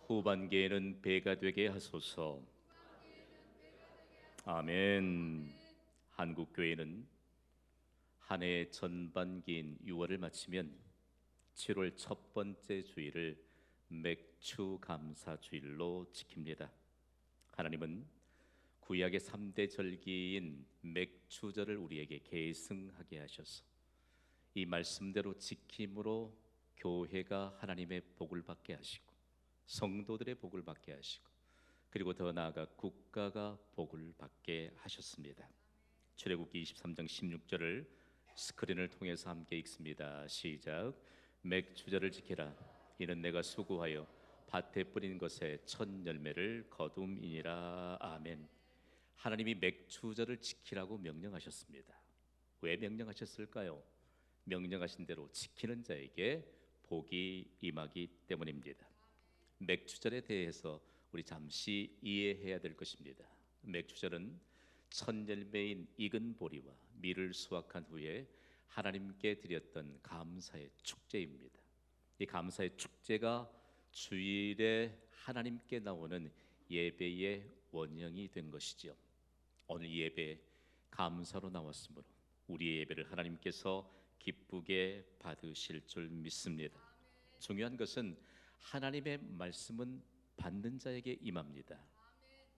후반기에는 배가 되게 하소서. 아멘. 한국교회는 한 해 전반기인 6월을 마치면 7월 첫 번째 주일을 맥주 감사 주일로 지킵니다. 하나님은 구약의 3대 절기인 맥주절을 우리에게 계승하게 하셔서 이 말씀대로 지킴으로 교회가 하나님의 복을 받게 하시고 성도들의 복을 받게 하시고 그리고 더 나아가 국가가 복을 받게 하셨습니다. 출애굽기 23장 16절을 스크린을 통해서 함께 읽습니다. 시작. 맥주절을 지키라. 이는 내가 수고하여 밭에 뿌린 것에 첫 열매를 거둠이니라. 아멘. 하나님이 맥주절을 지키라고 명령하셨습니다. 왜 명령하셨을까요? 명령하신 대로 지키는 자에게 복이 임하기 때문입니다. 맥주절에 대해서 우리 잠시 이해해야 될 것입니다. 맥주절은 첫 열매인 익은 보리와 밀을 수확한 후에 하나님께 드렸던 감사의 축제입니다. 이 감사의 축제가 주일에 하나님께 나오는 예배의 원형이 된 것이죠. 오늘 예배 감사로 나왔으므로 우리의 예배를 하나님께서 기쁘게 받으실 줄 믿습니다. 중요한 것은 하나님의 말씀은 받는 자에게 임합니다.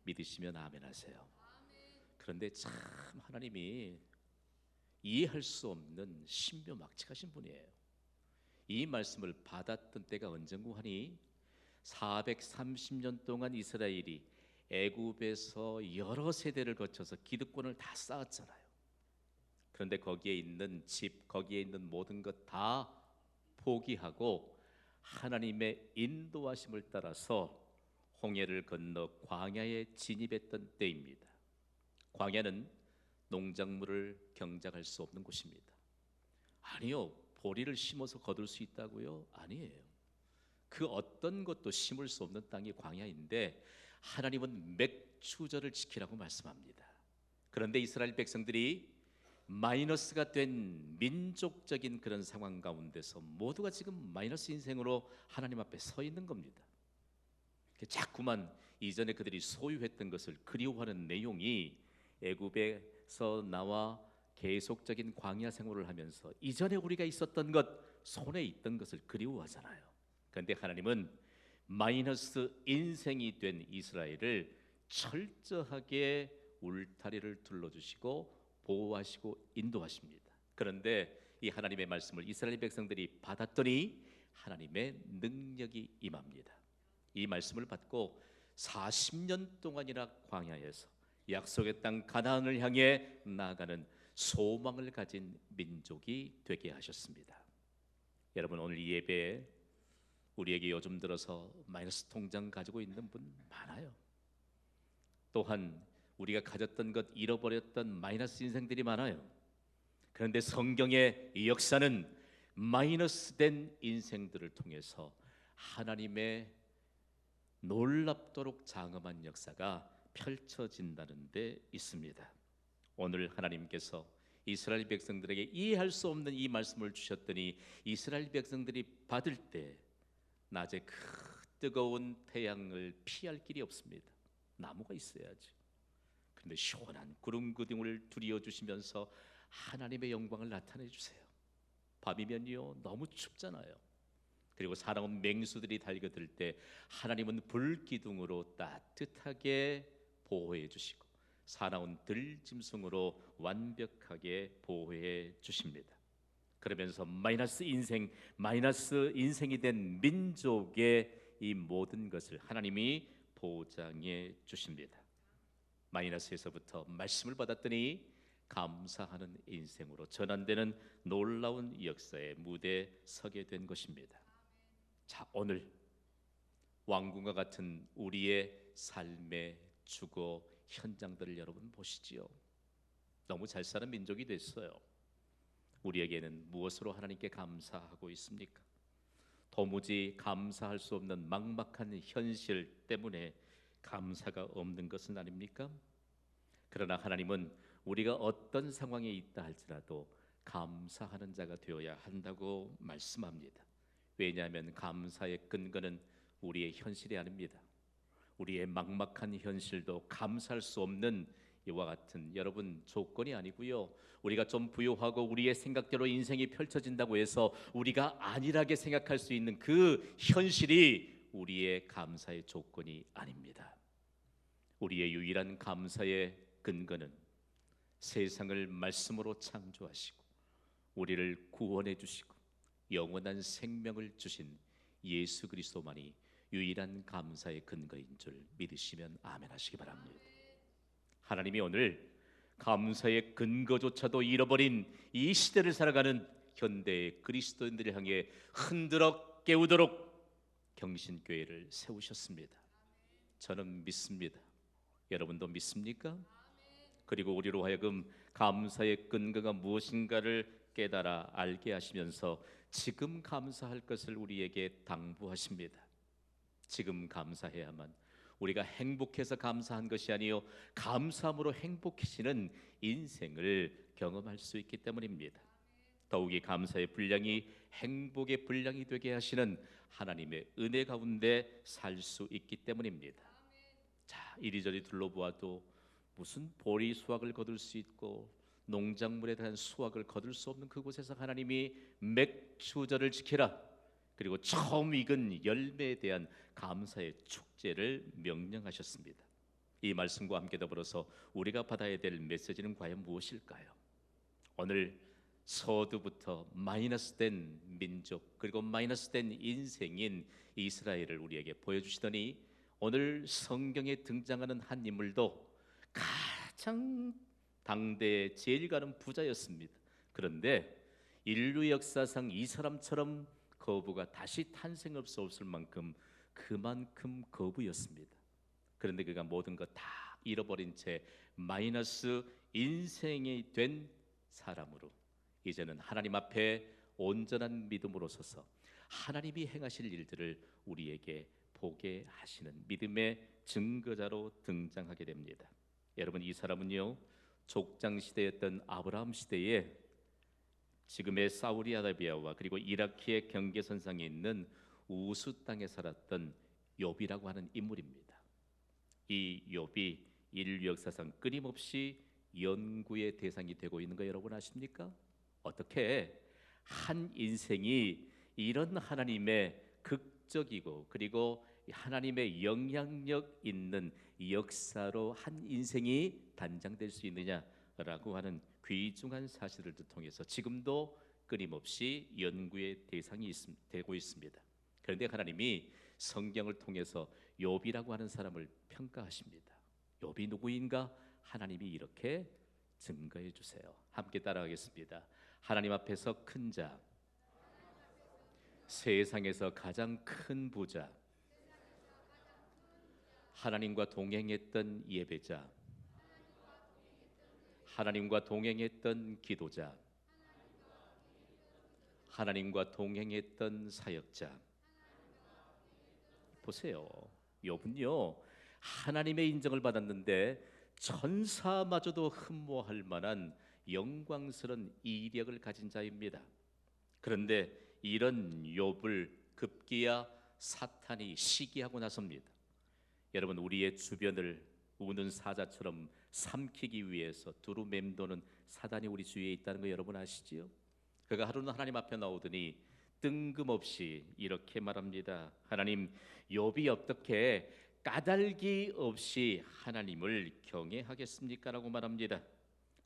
믿으시면 아멘 하세요. 그런데 참 하나님이 이해할 수 없는 신묘막측하신 분이에요. 이 말씀을 받았던 때가 언젠고 하니 430년 동안 이스라엘이 애굽에서 여러 세대를 거쳐서 기득권을 다 쌓았잖아요. 그런데 거기에 있는 집, 거기에 있는 모든 것 다 포기하고 하나님의 인도하심을 따라서 홍해를 건너 광야에 진입했던 때입니다. 광야는 농작물을 경작할 수 없는 곳입니다. 아니요, 보리를 심어서 거둘 수 있다고요? 아니에요. 그 어떤 것도 심을 수 없는 땅이 광야인데 하나님은 맥주절을 지키라고 말씀합니다. 그런데 이스라엘 백성들이 마이너스가 된 민족적인 그런 상황 가운데서 모두가 지금 마이너스 인생으로 하나님 앞에 서 있는 겁니다. 자꾸만 이전에 그들이 소유했던 것을 그리워하는 내용이 애굽에서 나와 계속적인 광야 생활을 하면서 이전에 우리가 있었던 것, 손에 있던 것을 그리워하잖아요. 그런데 하나님은 마이너스 인생이 된 이스라엘을 철저하게 울타리를 둘러주시고 보호하시고 인도하십니다. 그런데 이 하나님의 말씀을 이스라엘 백성들이 받았더니 하나님의 능력이 임합니다. 이 말씀을 받고 40년 동안이나 광야에서 약속의 땅 가나안을 향해 나아가는 소망을 가진 민족이 되게 하셨습니다. 여러분, 오늘 이 예배에 우리에게 요즘 들어서 마이너스 통장 가지고 있는 분 많아요. 또한 우리가 가졌던 것 잃어버렸던 마이너스 인생들이 많아요. 그런데 성경의 이 역사는 마이너스된 인생들을 통해서 하나님의 놀랍도록 장엄한 역사가 펼쳐진다는 데 있습니다. 오늘 하나님께서 이스라엘 백성들에게 이해할 수 없는 이 말씀을 주셨더니 이스라엘 백성들이 받을 때 낮에 그 뜨거운 태양을 피할 길이 없습니다. 나무가 있어야지. 그런데 시원한 구름 기둥을 두리어 주시면서 하나님의 영광을 나타내 주세요. 밤이면요 너무 춥잖아요. 그리고 사나운 맹수들이 달겨들 때 하나님은 불기둥으로 따뜻하게 보호해 주시고 사나운 들짐승으로 완벽하게 보호해 주십니다. 그러면서 마이너스 인생이 된 민족의 이 모든 것을 하나님이 보장해 주십니다. 마이너스에서부터 말씀을 받았더니 감사하는 인생으로 전환되는 놀라운 역사의 무대에 서게 된 것입니다. 자, 오늘 왕궁과 같은 우리의 삶의 주거 현장들을 여러분 보시지요. 너무 잘 사는 민족이 됐어요. 우리에게는 무엇으로 하나님께 감사하고 있습니까? 도무지 감사할 수 없는 막막한 현실 때문에 감사가 없는 것은 아닙니까? 그러나 하나님은 우리가 어떤 상황에 있다 할지라도 감사하는 자가 되어야 한다고 말씀합니다. 왜냐하면 감사의 근거는 우리의 현실이 아닙니다. 우리의 막막한 현실도 감사할 수 없는 이와 같은 여러분 조건이 아니고요. 우리가 좀 부유하고 우리의 생각대로 인생이 펼쳐진다고 해서 우리가 안일하게 생각할 수 있는 그 현실이 우리의 감사의 조건이 아닙니다. 우리의 유일한 감사의 근거는 세상을 말씀으로 창조하시고 우리를 구원해 주시고 영원한 생명을 주신 예수 그리스도만이 유일한 감사의 근거인 줄 믿으시면 아멘 하시기 바랍니다. 하나님이 오늘 감사의 근거조차도 잃어버린 이 시대를 살아가는 현대의 그리스도인들을 향해 흔들어 깨우도록 경신교회를 세우셨습니다. 저는 믿습니다. 여러분도 믿습니까? 그리고 우리로 하여금 감사의 근거가 무엇인가를 깨달아 알게 하시면서 지금 감사할 것을 우리에게 당부하십니다. 지금 감사해야만 우리가 행복해서 감사한 것이 아니요 감사함으로 행복해지는 인생을 경험할 수 있기 때문입니다. 더욱이 감사의 분량이 행복의 분량이 되게 하시는 하나님의 은혜 가운데 살 수 있기 때문입니다. 자, 이리저리 둘러보아도 무슨 보리 수확을 거둘 수 있고 농작물에 대한 수확을 거둘 수 없는 그곳에서 하나님이 맥주절을 지키라, 그리고 처음 익은 열매에 대한 감사의 축제를 명령하셨습니다. 이 말씀과 함께 더불어서 우리가 받아야 될 메시지는 과연 무엇일까요? 오늘 서두부터 마이너스된 민족 그리고 마이너스된 인생인 이스라엘을 우리에게 보여주시더니 오늘 성경에 등장하는 한 인물도 가장 당대의 제일 가는 부자였습니다. 그런데 인류 역사상 이 사람처럼 거부가 다시 탄생할 수 없을 만큼 그만큼 거부였습니다. 그런데 그가 모든 것 다 잃어버린 채 마이너스 인생이 된 사람으로 이제는 하나님 앞에 온전한 믿음으로 서서 하나님이 행하실 일들을 우리에게 보게 하시는 믿음의 증거자로 등장하게 됩니다. 여러분, 이 사람은요 족장 시대였던 아브라함 시대에 지금의 사우디아라비아와 그리고 이라크의 경계선상에 있는 우스 땅에 살았던 욥이라고 하는 인물입니다. 이 욥이 인류 역사상 끊임없이 연구의 대상이 되고 있는 거 여러분 아십니까? 어떻게 한 인생이 이런 하나님의 극적이고 그리고 하나님의 영향력 있는 역사로 한 인생이 단장될 수 있느냐라고 하는 귀중한 사실들을 통해서 지금도 끊임없이 연구의 대상이 되고 있습니다. 그런데 하나님이 성경을 통해서 욥이라고 하는 사람을 평가하십니다. 욥이 누구인가? 하나님이 이렇게 증거해 주세요. 함께 따라하겠습니다. 하나님 앞에서 큰 자, 세상에서 가장 큰 부자, 하나님과 동행했던 예배자, 하나님과 동행했던 기도자, 하나님과 동행했던 사역자. 보세요, 욥은요 하나님의 인정을 받았는데 천사마저도 흠모할 만한 영광스러운 이력을 가진 자입니다. 그런데 이런 욥을 급기야 사탄이 시기하고 나섭니다. 여러분, 우리의 주변을 우는 사자처럼 삼키기 위해서 두루 맴도는 사단이 우리 주위에 있다는 거 여러분 아시지요? 그가 하루는 하나님 앞에 나오더니 뜬금없이 이렇게 말합니다. 하나님, 욥이 어떻게 까닭이 없이 하나님을 경외하겠습니까? 라고 말합니다.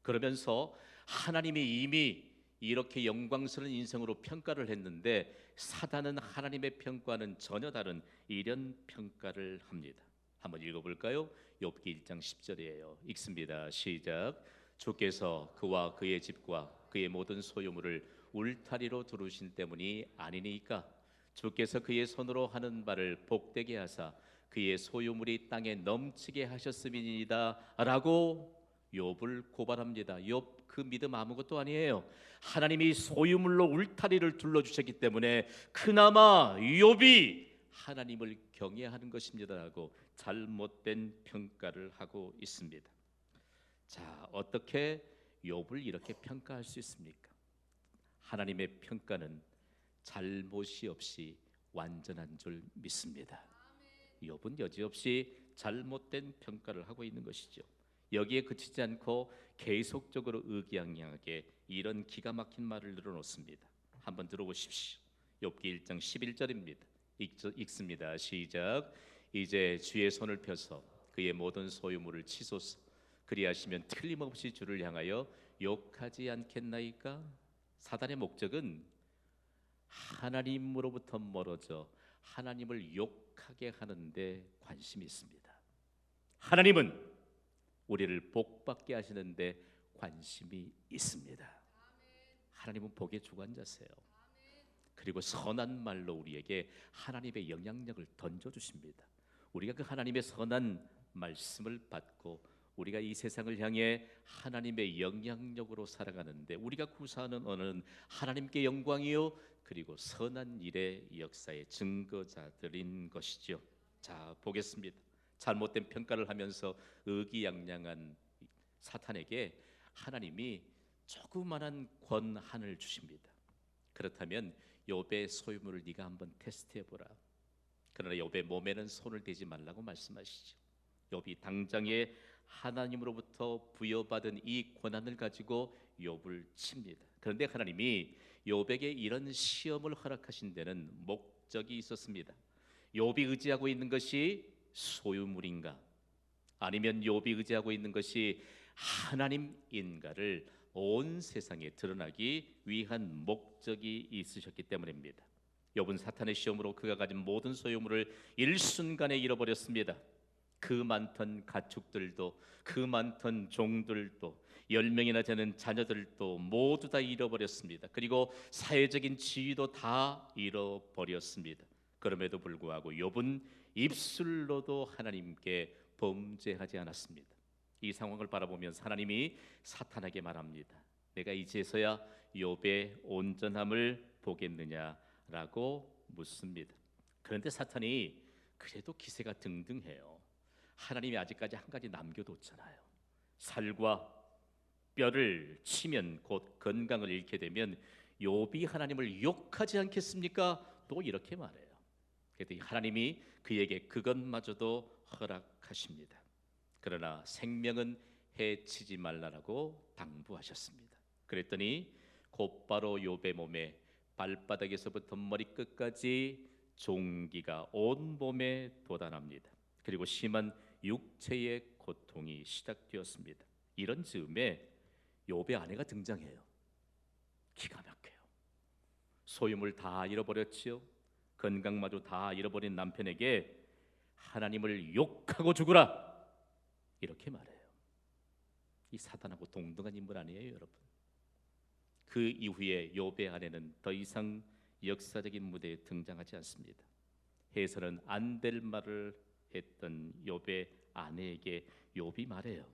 그러면서 하나님이 이미 이렇게 영광스러운 인생으로 평가를 했는데 사단은 하나님의 평가는 전혀 다른 이런 평가를 합니다. 한번 읽어볼까요? 욥기 1장 10절이에요. 읽습니다. 시작. 주께서 그와 그의 집과 그의 모든 소유물을 울타리로 두르신 때문이 아니니까 주께서 그의 손으로 하는 바를 복되게 하사 그의 소유물이 땅에 넘치게 하셨음이니이다 라고 욥을 고발합니다. 욥 그 믿음 아무것도 아니에요. 하나님이 소유물로 울타리를 둘러주셨기 때문에 그나마 욥이 하나님을 경외하는 것입니다라고 잘못된 평가를 하고 있습니다. 자, 어떻게 욥을 이렇게 평가할 수 있습니까? 하나님의 평가는 잘못이 없이 완전한 줄 믿습니다. 욥은 여지없이 잘못된 평가를 하고 있는 것이죠. 여기에 그치지 않고 계속적으로 의기양양하게 이런 기가 막힌 말을 늘어놓습니다. 한번 들어보십시오. 욥기 1장 11절입니다. 읽습니다. 시작. 이제 주의 손을 펴서 그의 모든 소유물을 치소서. 그리하시면 틀림없이 주를 향하여 욕하지 않겠나이까? 사단의 목적은 하나님으로부터 멀어져 하나님을 욕하게 하는데 관심이 있습니다. 하나님은 우리를 복받게 하시는데 관심이 있습니다. 하나님은 복의 주관자세요. 그리고 선한 말로 우리에게 하나님의 영향력을 던져주십니다. 우리가 그 하나님의 선한 말씀을 받고 우리가 이 세상을 향해 하나님의 영향력으로 살아가는데 우리가 구사하는 언어는 하나님께 영광이요 그리고 선한 일의 역사의 증거자들인 것이죠. 자, 보겠습니다. 잘못된 평가를 하면서 의기양양한 사탄에게 하나님이 조그만한 권한을 주십니다. 그렇다면 욥의 소유물을 네가 한번 테스트해보라. 그러나 욥의 몸에는 손을 대지 말라고 말씀하시죠. 욥이 당장에 하나님으로부터 부여받은 이 권한을 가지고 욥을 칩니다. 그런데 하나님이 욥에게 이런 시험을 허락하신 데는 목적이 있었습니다. 욥이 의지하고 있는 것이 소유물인가? 아니면 욥이 의지하고 있는 것이 하나님인가를 온 세상에 드러나기 위한 목적이 있으셨기 때문입니다. 욥은 사탄의 시험으로 그가 가진 모든 소유물을 일순간에 잃어버렸습니다. 그 많던 가축들도 그 많던 종들도 10명이나 되는 자녀들도 모두 다 잃어버렸습니다. 그리고 사회적인 지위도 다 잃어버렸습니다. 그럼에도 불구하고 욥은 입술로도 하나님께 범죄하지 않았습니다. 이 상황을 바라보면서 하나님이 사탄에게 말합니다. 내가 이제서야 욥의 온전함을 보겠느냐라고 묻습니다. 그런데 사탄이 그래도 기세가 등등해요. 하나님이 아직까지 한 가지 남겨뒀잖아요. 살과 뼈를 치면 곧 건강을 잃게 되면 욥이 하나님을 욕하지 않겠습니까? 또 이렇게 말해요. 그랬더니 하나님이 그에게 그것마저도 허락하십니다. 그러나 생명은 해치지 말라라고 당부하셨습니다. 그랬더니 곧바로 욥의 몸에 발바닥에서부터 머리끝까지 종기가 온 몸에 돋아납니다. 그리고 심한 육체의 고통이 시작되었습니다. 이런 즈음에 욥의 아내가 등장해요. 기가 막혀요. 소유물 다 잃어버렸지요. 건강마저 다 잃어버린 남편에게 하나님을 욕하고 죽으라 이렇게 말해요. 이 사탄하고 동등한 인물 아니에요, 여러분? 그 이후에 욥의 아내는 더 이상 역사적인 무대에 등장하지 않습니다. 해서는 안 될 말을 했던 욥의 아내에게 욥이 말해요.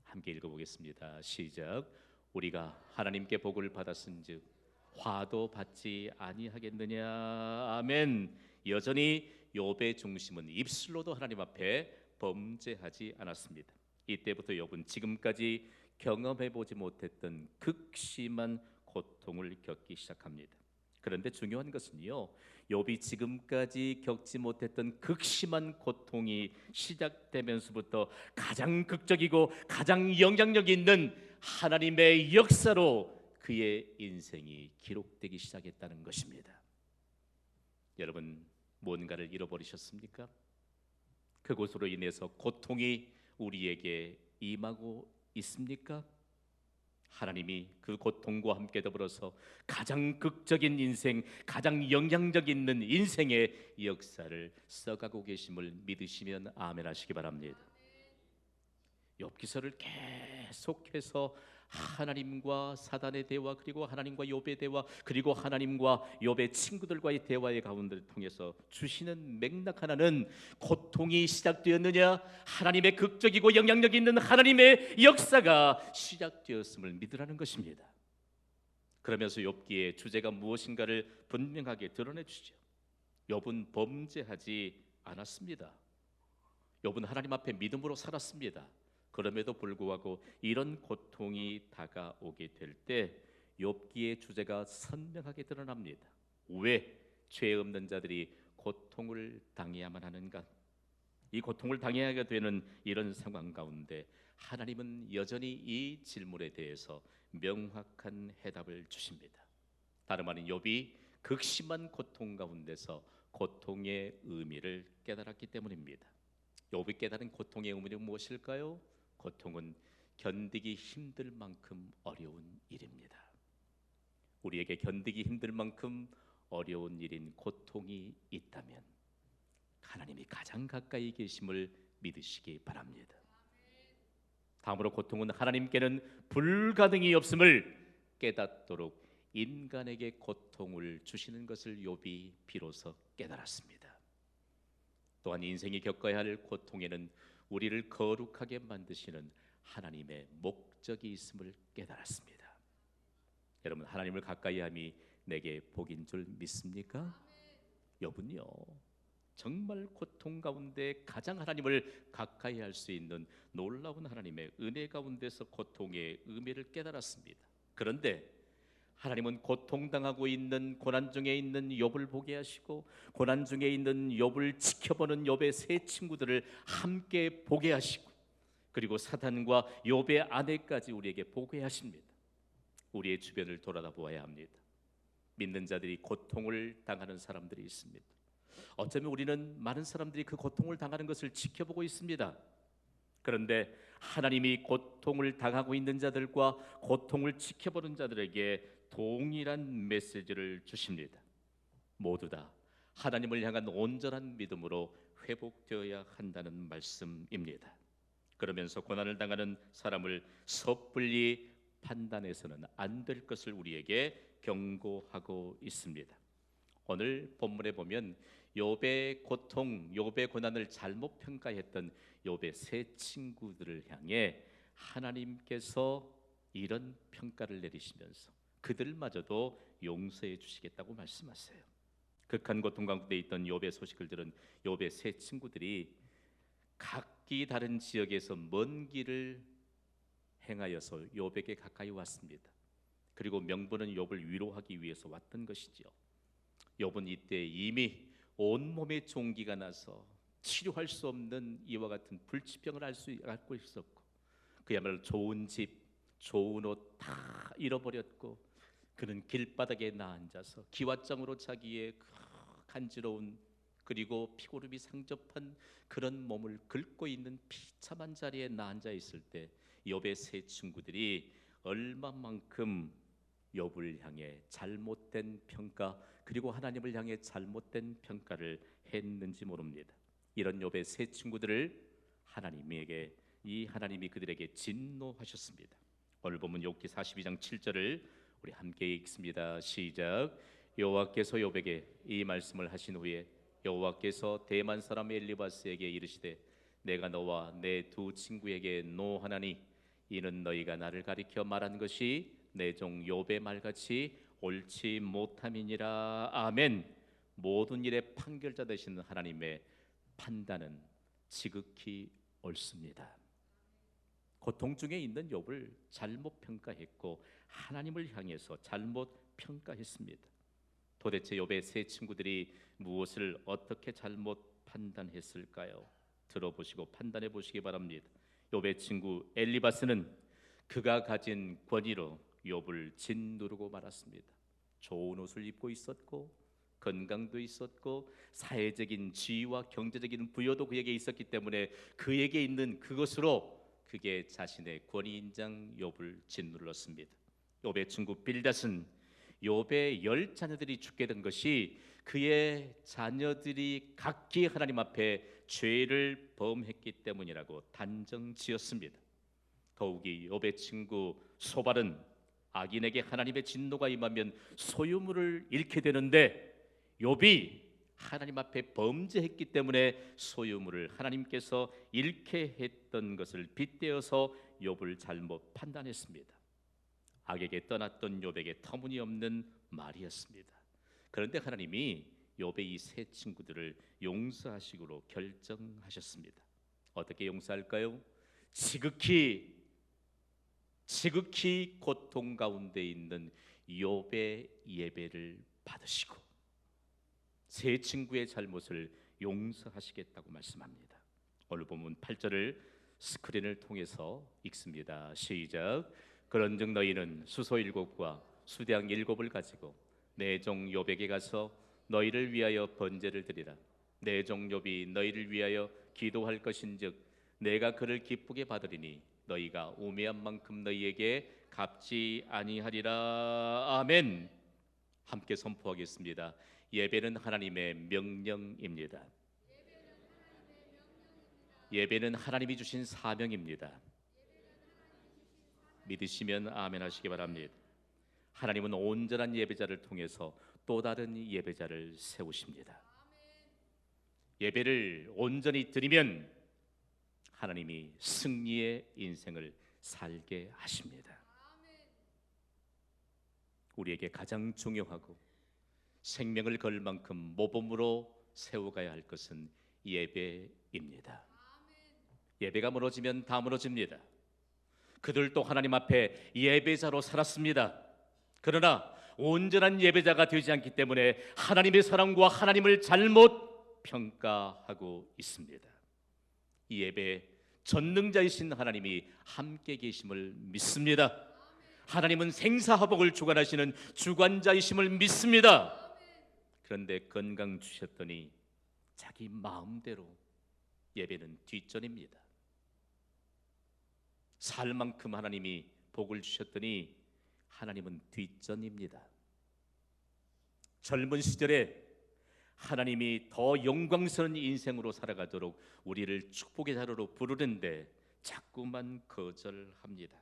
함께 읽어보겠습니다. 시작. 우리가 하나님께 복을 받았은즉 화도 받지 아니하겠느냐. 아멘. 여전히 욥의 중심은 입술로도 하나님 앞에 범죄하지 않았습니다. 이때부터 욥은 지금까지 경험해보지 못했던 극심한 고통을 겪기 시작합니다. 그런데 중요한 것은요, 욥이 지금까지 겪지 못했던 극심한 고통이 시작되면서부터 가장 극적이고 가장 영향력 있는 하나님의 역사로 그의 인생이 기록되기 시작했다는 것입니다. 여러분, 뭔가를 잃어버리셨습니까? 그것으로 인해서 고통이 우리에게 임하고 있습니까? 하나님이 그 고통과 함께 더불어서 가장 극적인 인생, 가장 영향력 있는 인생의 역사를 써가고 계심을 믿으시면 아멘 하시기 바랍니다. 욥기서를 계속해서 하나님과 사단의 대화, 그리고 하나님과 욥의 대화, 그리고 하나님과 욥의 친구들과의 대화의 가운데를 통해서 주시는 맥락 하나는 고통이 시작되었느냐, 하나님의 극적이고 영향력 있는 하나님의 역사가 시작되었음을 믿으라는 것입니다. 그러면서 욥기의 주제가 무엇인가를 분명하게 드러내 주시죠. 욥은 범죄하지 않았습니다. 욥은 하나님 앞에 믿음으로 살았습니다. 그럼에도 불구하고 이런 고통이 다가오게 될 때 욥기의 주제가 선명하게 드러납니다. 왜? 죄 없는 자들이 고통을 당해야만 하는가? 이 고통을 당해야 되는 이런 상황 가운데 하나님은 여전히 이 질문에 대해서 명확한 해답을 주십니다. 다름 아닌 욥이 극심한 고통 가운데서 고통의 의미를 깨달았기 때문입니다. 욥이 깨달은 고통의 의미는 무엇일까요? 고통은 견디기 힘들 만큼 어려운 일입니다. 우리에게 견디기 힘들 만큼 어려운 일인 고통이 있다면 하나님이 가장 가까이 계심을 믿으시기 바랍니다. 다음으로 고통은 하나님께는 불가능이 없음을 깨닫도록 인간에게 고통을 주시는 것을 욥이 비로소 깨달았습니다. 또한 인생이 겪어야 할 고통에는 우리를 거룩하게 만드시는 하나님의 목적이 있음을 깨달았습니다. 여러분, 하나님을 가까이함이 내게 복인 줄 믿습니까? 욥은요, 정말 고통 가운데 가장 하나님을 가까이 할 수 있는 놀라운 하나님의 은혜 가운데서 고통의 의미를 깨달았습니다. 그런데 하나님은 고통당하고 있는, 고난 중에 있는 욥을 보게 하시고 고난 중에 있는 욥을 지켜보는 욥의 세 친구들을 함께 보게 하시고 그리고 사탄과 욥의 아내까지 우리에게 보게 하십니다. 우리의 주변을 돌아다 보아야 합니다. 믿는 자들이 고통을 당하는 사람들이 있습니다. 어쩌면 우리는 많은 사람들이 그 고통을 당하는 것을 지켜보고 있습니다. 그런데 하나님이 고통을 당하고 있는 자들과 고통을 지켜보는 자들에게 동일한 메시지를 주십니다. 모두 다 하나님을 향한 온전한 믿음으로 회복되어야 한다는 말씀입니다. 그러면서 고난을 당하는 사람을 섣불리 판단해서는 안 될 것을 우리에게 경고하고 있습니다. 오늘 본문에 보면 욥의 고통, 욥의 고난을 잘못 평가했던 욥의 세 친구들을 향해 하나님께서 이런 평가를 내리시면서 그들마저도 용서해 주시겠다고 말씀하세요. 극한 고통 가운데 있던 욥의 소식을 들은 욥의 세 친구들이 각기 다른 지역에서 먼 길을 행하여서 욥에게 가까이 왔습니다. 그리고 명분은 욥을 위로하기 위해서 왔던 것이지요. 욥은 이때 이미 온몸에 종기가 나서 치료할 수 없는 이와 같은 불치병을 앓고 있었고 그야말로 좋은 집, 좋은 옷 다 잃어버렸고 그는 길바닥에 나앉아서 기왓장으로 자기의 간지러운 그리고 피고름이 상접한 그런 몸을 긁고 있는 비참한 자리에 나앉아 있을 때 욥의 세 친구들이 얼마만큼 욥을 향해 잘못된 평가 그리고 하나님을 향해 잘못된 평가를 했는지 모릅니다. 이런 욥의 세 친구들을 하나님이 그들에게 진노하셨습니다. 오늘 보면 욥기 42장 7절을 우리 함께 읽습니다. 시작. 여호와께서 욥에게 이 말씀을 하신 후에 여호와께서 대만 사람 엘리바스에게 이르시되 내가 너와 내 두 친구에게 노하나니 이는 너희가 나를 가리켜 말한 것이 내 종 욥의 말같이 옳지 못함이니라. 아멘. 모든 일의 판결자 되시는 하나님의 판단은 지극히 옳습니다. 고통 중에 있는 욥을 잘못 평가했고 하나님을 향해서 잘못 평가했습니다. 도대체 욥의 세 친구들이 무엇을 어떻게 잘못 판단했을까요? 들어보시고 판단해 보시기 바랍니다. 욥의 친구 엘리바스는 그가 가진 권위로 욥을 짓누르고 말았습니다. 좋은 옷을 입고 있었고 건강도 있었고 사회적인 지위와 경제적인 부여도 그에게 있었기 때문에 그에게 있는 그것으로 그게 자신의 권위인장 욥을 짓눌렀습니다. 욥의 친구 빌닷은 욥의 10자녀들이 죽게 된 것이 그의 자녀들이 각기 하나님 앞에 죄를 범했기 때문이라고 단정지었습니다. 더욱이 욥의 친구 소발은 악인에게 하나님의 진노가 임하면 소유물을 잃게 되는데 욥이 하나님 앞에 범죄했기 때문에 소유물을 하나님께서 잃게 했던 것을 빗대어서 욥을 잘못 판단했습니다. 악에게 떠났던 욥에게 터무니없는 말이었습니다. 그런데 하나님이 욥의 이 세 친구들을 용서하시기로 결정하셨습니다. 어떻게 용서할까요? 지극히 고통 가운데 있는 욥의 예배를 받으시고 새 친구의 잘못을 용서하시겠다고 말씀합니다. 오늘 본문 8절을 스크린을 통해서 읽습니다. 시작. 그런즉 너희는 수소 7과 수대양 7을 가지고 내 종 욥에게 가서 너희를 위하여 번제를 드리라. 내 종 욥이 너희를 위하여 기도할 것인즉 내가 그를 기쁘게 받으리니 너희가 우매한 만큼 너희에게 갚지 아니하리라. 아멘. 함께 선포하겠습니다. 예배는 하나님의 명령입니다. 예배는 하나님이 주신 사명입니다. 믿으시면 아멘 하시기 바랍니다. 하나님은 온전한 예배자를 통해서 또 다른 예배자를 세우십니다. 예배를 온전히 드리면 하나님이 승리의 인생을 살게 하십니다. 우리에게 가장 중요하고 생명을 걸 만큼 모범으로 세워가야 할 것은 예배입니다. 예배가 무너지면 다 무너집니다. 그들도 하나님 앞에 예배자로 살았습니다. 그러나 온전한 예배자가 되지 않기 때문에 하나님의 사랑과 하나님을 잘못 평가하고 있습니다. 이 예배에 전능자이신 하나님이 함께 계심을 믿습니다. 하나님은 생사화복을 주관하시는 주관자이심을 믿습니다. 그런데 건강 주셨더니 자기 마음대로 예배는 뒷전입니다. 살 만큼 하나님이 복을 주셨더니 하나님은 뒷전입니다. 젊은 시절에 하나님이 더 영광스러운 인생으로 살아가도록 우리를 축복의 자료로 부르는데 자꾸만 거절합니다.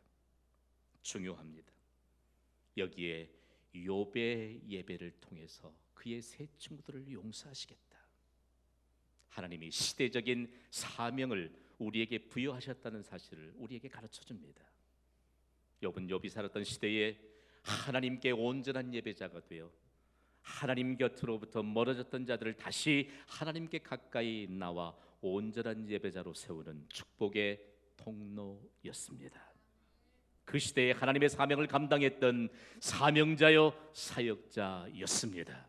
중요합니다. 여기에 욥의 예배를 통해서 그의 세 친구들을 용서하시겠다. 하나님이 시대적인 사명을 우리에게 부여하셨다는 사실을 우리에게 가르쳐줍니다. 욥은 욥이 살았던 시대에 하나님께 온전한 예배자가 되어 하나님 곁으로부터 멀어졌던 자들을 다시 하나님께 가까이 나와 온전한 예배자로 세우는 축복의 통로였습니다. 그 시대에 하나님의 사명을 감당했던 사명자여 사역자였습니다.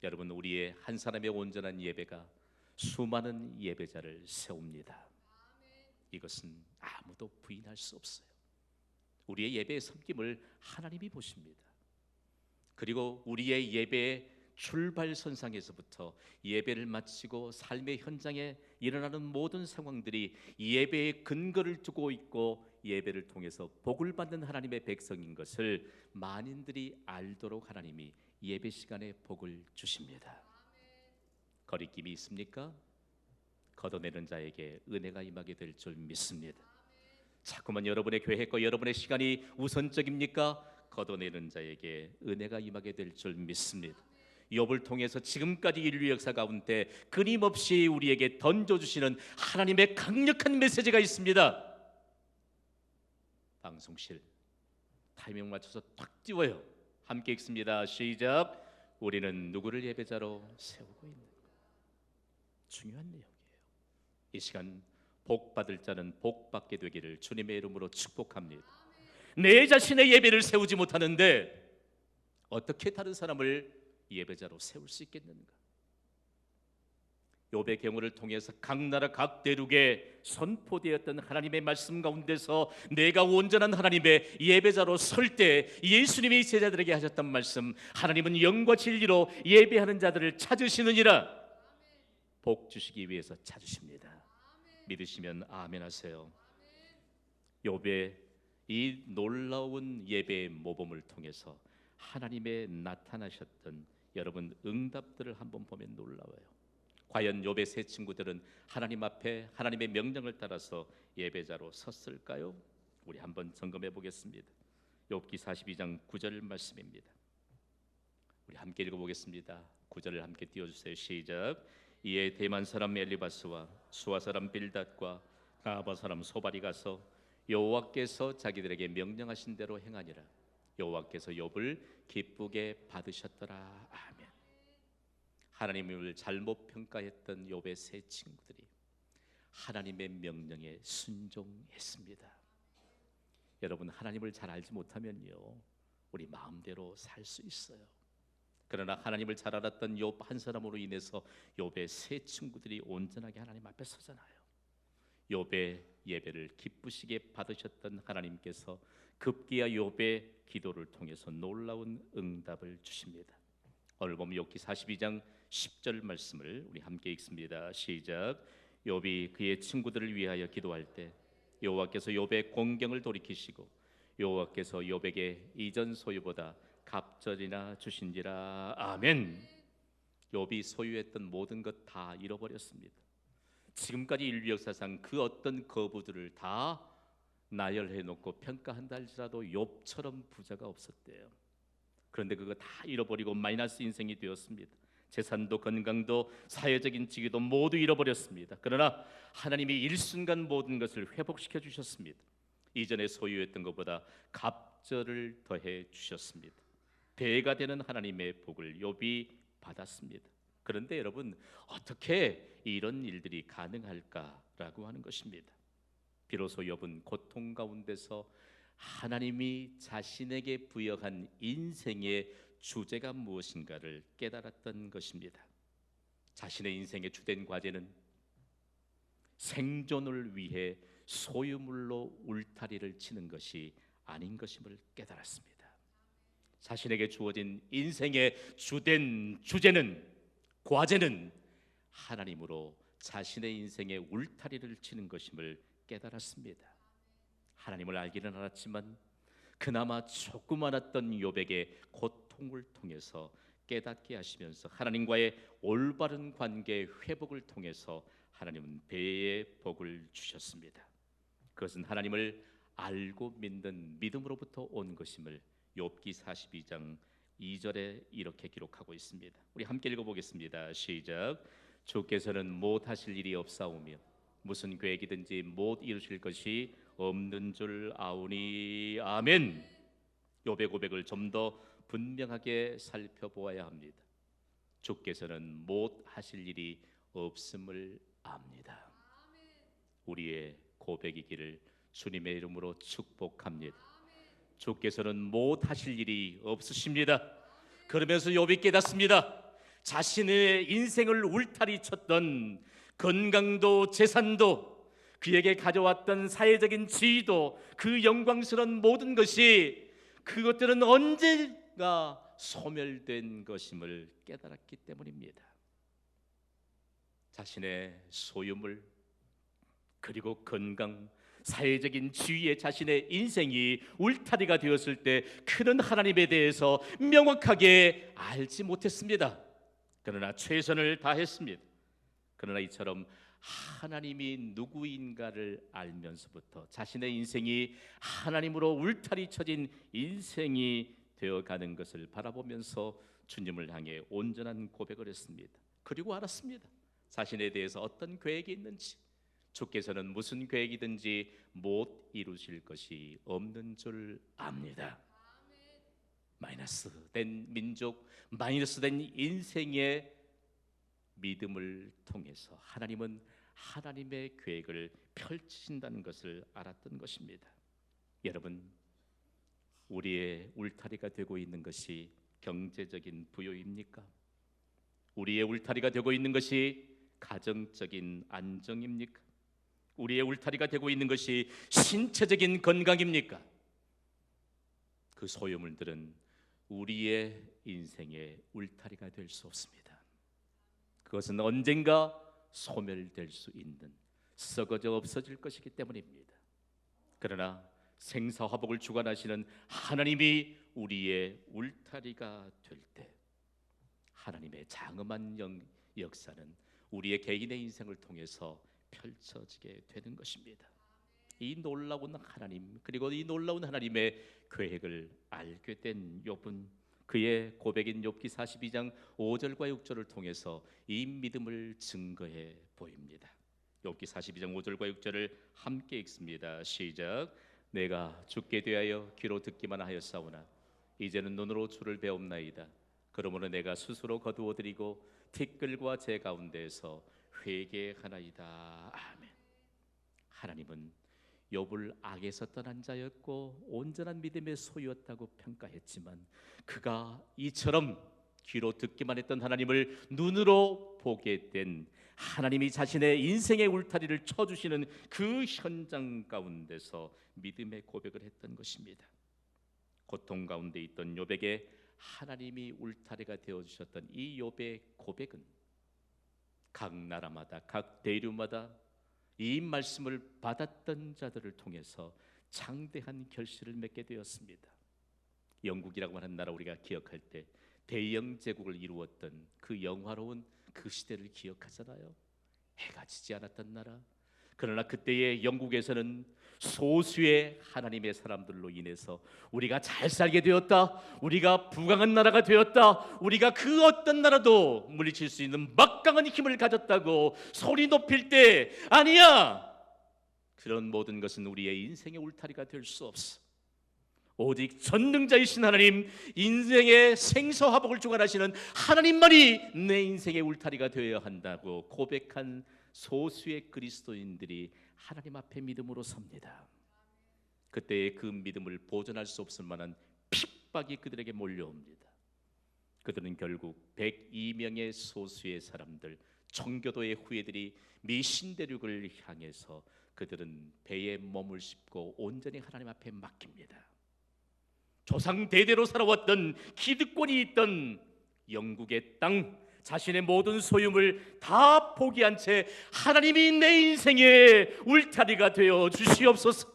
여러분, 우리의 한 사람의 온전한 예배가 수많은 예배자를 세웁니다. 이것은 아무도 부인할 수 없어요. 우리의 예배의 섬김을 하나님이 보십니다. 그리고 우리의 예배의 출발선상에서부터 예배를 마치고 삶의 현장에 일어나는 모든 상황들이 예배의 근거를 두고 있고 예배를 통해서 복을 받는 하나님의 백성인 것을 만인들이 알도록 하나님이 예배 시간에 복을 주십니다. 거리낌이 있습니까? 걷어내는 자에게 은혜가 임하게 될 줄 믿습니다. 자꾸만 여러분의 계획과 여러분의 시간이 우선적입니까? 걷어내는 자에게 은혜가 임하게 될 줄 믿습니다. 욥을 통해서 지금까지 인류 역사 가운데 끊임없이 우리에게 던져주시는 하나님의 강력한 메시지가 있습니다. 방송실 타이밍 맞춰서 탁 띄워요. 함께 읽습니다. 시작. 우리는 누구를 예배자로 세우고 있는가? 중요한 내용이에요. 이 시간 복 받을 자는 복 받게 되기를 주님의 이름으로 축복합니다. 내 자신의 예배를 세우지 못하는데 어떻게 다른 사람을 예배자로 세울 수 있겠는가? 욥의 경우를 통해서 각 나라 각 대륙에 선포되었던 하나님의 말씀 가운데서 내가 온전한 하나님의 예배자로 설 때 예수님이 제자들에게 하셨던 말씀, 하나님은 영과 진리로 예배하는 자들을 찾으시느니라. 복 주시기 위해서 찾으십니다. 믿으시면 아멘 하세요. 욥의 이 놀라운 예배의 모범을 통해서 하나님의 나타나셨던 여러분 응답들을 한번 보면 놀라워요. 과연 욥의 세 친구들은 하나님 앞에 하나님의 명령을 따라서 예배자로 섰을까요? 우리 한번 점검해 보겠습니다. 욥기 42장 9절 말씀입니다. 우리 함께 읽어보겠습니다. 9절을 함께 띄워주세요. 시작. 이에 대만 사람 엘리바스와 수아 사람 빌닷과 가바 사람 소발이 가서 여호와께서 자기들에게 명령하신 대로 행하니라. 여호와께서 욥을 기쁘게 받으셨더라. 아멘. 하나님을 잘못 평가했던 욥의 세 친구들이 하나님의 명령에 순종했습니다. 여러분, 하나님을 잘 알지 못하면요 우리 마음대로 살 수 있어요. 그러나 하나님을 잘 알았던 욥 한 사람으로 인해서 욥의 세 친구들이 온전하게 하나님 앞에 서잖아요. 욥의 예배를 기쁘시게 받으셨던 하나님께서 급기야 욥의 기도를 통해서 놀라운 응답을 주십니다. 오늘 보면 욥기 42장 10절 말씀을 우리 함께 읽습니다. 시작. 욥이 그의 친구들을 위하여 기도할 때 여호와께서 욥의 공경을 돌이키시고 여호와께서 욥에게 이전 소유보다 갑절이나 주신지라. 아멘. 욥이 소유했던 모든 것 다 잃어버렸습니다. 지금까지 인류 역사상 그 어떤 거부들을 다 나열해 놓고 평가한다 할지라도 욥처럼 부자가 없었대요. 그런데 그거 다 잃어버리고 마이너스 인생이 되었습니다. 재산도 건강도 사회적인 지위도 모두 잃어버렸습니다. 그러나 하나님이 일순간 모든 것을 회복시켜 주셨습니다. 이전에 소유했던 것보다 갑절을 더해 주셨습니다. 배가 되는 하나님의 복을 욥이 받았습니다. 그런데 여러분, 어떻게 이런 일들이 가능할까라고 하는 것입니다. 비로소 욥은 고통 가운데서 하나님이 자신에게 부여한 인생의 주제가 무엇인가를 깨달았던 것입니다. 자신의 인생의 주된 과제는 생존을 위해 소유물로 울타리를 치는 것이 아닌 것임을 깨달았습니다. 자신에게 주어진 인생의 주된 주제는, 과제는 하나님으로 자신의 인생의 울타리를 치는 것임을 깨달았습니다. 하나님을 알기는 알았지만 그나마 조금 알았던 욥에게 고통을 통해서 깨닫게 하시면서 하나님과의 올바른 관계 회복을 통해서 하나님은 배의 복을 주셨습니다. 그것은 하나님을 알고 믿는 믿음으로부터 온 것임을 욥기 42장 2절에 이렇게 기록하고 있습니다. 우리 함께 읽어보겠습니다. 시작. 주께서는 못하실 일이 없사오며 무슨 계획이든지 못 이루실 것이 없는 줄 아오니. 아멘. 욥의 고백을 좀 더 분명하게 살펴보아야 합니다. 주께서는 못하실 일이 없음을 압니다. 우리의 고백이기를 주님의 이름으로 축복합니다. 주께서는 못하실 일이 없으십니다. 그러면서 욥이 깨닫습니다. 자신의 인생을 울타리 쳤던 건강도 재산도 그에게 가져왔던 사회적인 지위도 그 영광스러운 모든 것이 그것들은 언젠가 소멸된 것임을 깨달았기 때문입니다. 자신의 소유물 그리고 건강, 사회적인 지위에 자신의 인생이 울타리가 되었을 때 그는 하나님에 대해서 명확하게 알지 못했습니다. 그러나 최선을 다했습니다. 그러나 이처럼 하나님이 누구인가를 알면서부터 자신의 인생이 하나님으로 울타리 쳐진 인생이 되어가는 것을 바라보면서 주님을 향해 온전한 고백을 했습니다. 그리고 알았습니다. 자신에 대해서 어떤 계획이 있는지, 주께서는 무슨 계획이든지 못 이루실 것이 없는 줄 압니다. 마이너스된 민족, 마이너스된 인생의 믿음을 통해서 하나님은 하나님의 계획을 펼치신다는 것을 알았던 것입니다. 여러분, 우리의 울타리가 되고 있는 것이 경제적인 부여입니까? 우리의 울타리가 되고 있는 것이 가정적인 안정입니까? 우리의 울타리가 되고 있는 것이 신체적인 건강입니까? 그 소유물들은 우리의 인생의 울타리가 될 수 없습니다. 그것은 언젠가 소멸될 수 있는, 썩어져 없어질 것이기 때문입니다. 그러나 생사화복을 주관하시는 하나님이 우리의 울타리가 될 때 하나님의 장엄한 역사는 우리의 개인의 인생을 통해서 펼쳐지게 되는 것입니다. 이 놀라운 하나님, 그리고 이 놀라운 하나님의 계획을 알게 된 욥은 그의 고백인 욥기 42장 5절과 6절을 통해서 이 믿음을 증거해 보입니다. 욥기 42장 5절과 6절을 함께 읽습니다. 시작. 내가 죽게 되하여 귀로 듣기만 하였사오나 이제는 눈으로 주를 배옵나이다. 그러므로 내가 스스로 거두어드리고 티끌과 제 가운데에서 회개하나이다. 아멘. 하나님은 욥을 악에서 떠난 자였고 온전한 믿음의 소유였다고 평가했지만 그가 이처럼 귀로 듣기만 했던 하나님을 눈으로 보게 된, 하나님이 자신의 인생의 울타리를 쳐주시는 그 현장 가운데서 믿음의 고백을 했던 것입니다. 고통 가운데 있던 욥에게 하나님이 울타리가 되어주셨던 이 욥의 고백은 각 나라마다, 각 대류마다 이 말씀을 받았던 자들을 통해서 장대한 결실을 맺게 되었습니다. 영국이라고 하는 나라, 우리가 기억할 때 대영 제국을 이루었던 그 영화로운 그 시대를 기억하잖아요. 해가 지지 않았던 나라. 그러나 그때의 영국에서는 소수의 하나님의 사람들로 인해서 우리가 잘 살게 되었다, 우리가 부강한 나라가 되었다, 우리가 그 어떤 나라도 물리칠 수 있는 막강한 힘을 가졌다고 소리 높일 때, 아니야, 그런 모든 것은 우리의 인생의 울타리가 될 수 없어. 오직 전능자이신 하나님, 인생의 생사화복을 주관하시는 하나님만이 내 인생의 울타리가 되어야 한다고 고백한 소수의 그리스도인들이 하나님 앞에 믿음으로 섭니다. 그때의 그 믿음을 보존할 수 없을 만한 핍박이 그들에게 몰려옵니다. 그들은 결국 102명의 소수의 사람들, 청교도의 후예들이 미신대륙을 향해서 그들은 배에 몸을 싣고 온전히 하나님 앞에 맡깁니다. 조상 대대로 살아왔던 기득권이 있던 영국의 땅, 자신의 모든 소유물 다 포기한 채 하나님이 내 인생의 울타리가 되어 주시옵소서.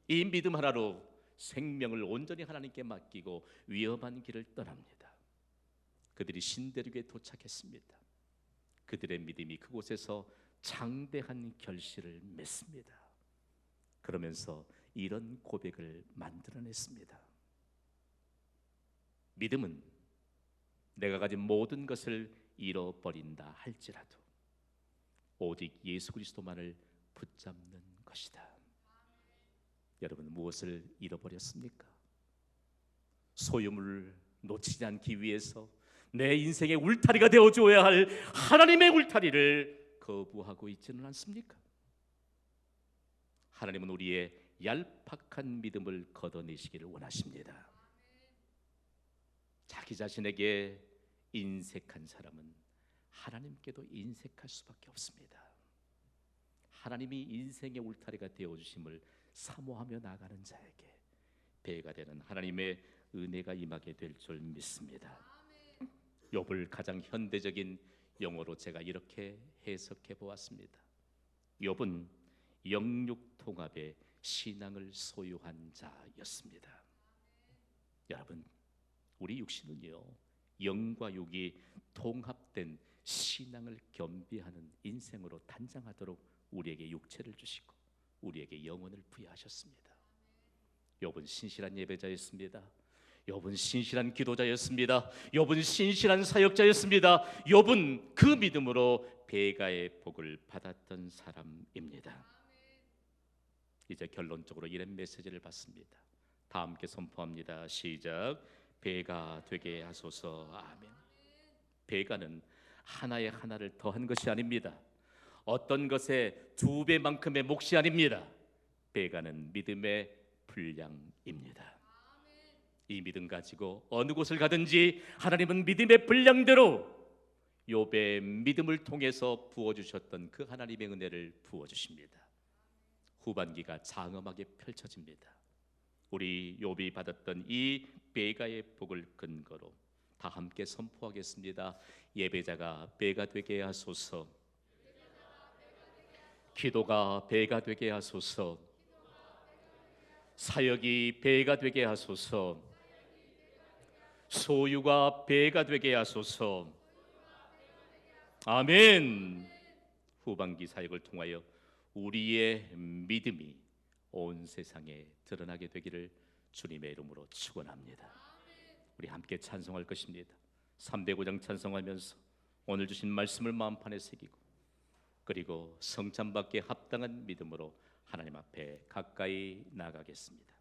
이 믿음 하나로 생명을 온전히 하나님께 맡기고 위험한 길을 떠납니다. 그들이 신대륙에 도착했습니다. 그들의 믿음이 그곳에서 장대한 결실을 맺습니다. 그러면서 이런 고백을 만들어냈습니다. 믿음은 내가 가진 모든 것을 잃어버린다 할지라도 오직 예수 그리스도만을 붙잡는 것이다. 여러분, 무엇을 잃어버렸습니까? 소유물을 놓치지 않기 위해서 내 인생의 울타리가 되어줘야 할 하나님의 울타리를 거부하고 있지는 않습니까? 하나님은 우리의 얄팍한 믿음을 걷어내시기를 원하십니다. 자기 자신에게 인색한 사람은 하나님께도 인색할 수밖에 없습니다. 하나님이 인생의 울타리가 되어주심을 사모하며 나가는 자에게 배가 되는 하나님의 은혜가 임하게 될 줄 믿습니다. 욥을 가장 현대적인 용어로 제가 이렇게 해석해 보았습니다. 욥은 영육통합의 신앙을 소유한 자였습니다. 여러분, 우리 육신은요, 영과 육이 통합된 신앙을 겸비하는 인생으로 단장하도록 우리에게 육체를 주시고 우리에게 영혼을 부여하셨습니다. 욥은 신실한 예배자였습니다. 욥은 신실한 기도자였습니다. 욥은 신실한 사역자였습니다. 욥은 그 믿음으로 배가의 복을 받았던 사람입니다. 이제 결론적으로 이런 메시지를 받습니다. 다 함께 선포합니다. 시작. 배가 되게 하소서. 아멘. 배가는 하나에 하나를 더한 것이 아닙니다. 어떤 것에 2배만큼의 몫이 아닙니다. 배가는 믿음의 분량입니다. 이 믿음 가지고 어느 곳을 가든지 하나님은 믿음의 분량대로 욥의 믿음을 통해서 부어주셨던 그 하나님의 은혜를 부어주십니다. 후반기가 장엄하게 펼쳐집니다. 우리 욥이 받았던 이 배가의 복을 근거로 다 함께 선포하겠습니다. 예배자가 배가 되게 하소서. 기도가 배가 되게 하소서. 사역이 배가 되게 하소서. 소유가 배가 되게 하소서. 아멘. 후반기 사역을 통하여 우리의 믿음이 온 세상에 드러나게 되기를 주님의 이름으로 축원합니다. 우리 함께 찬송할 것입니다. 309장 찬송하면서 오늘 주신 말씀을 마음판에 새기고 그리고 성찬받기에 합당한 믿음으로 하나님 앞에 가까이 나가겠습니다.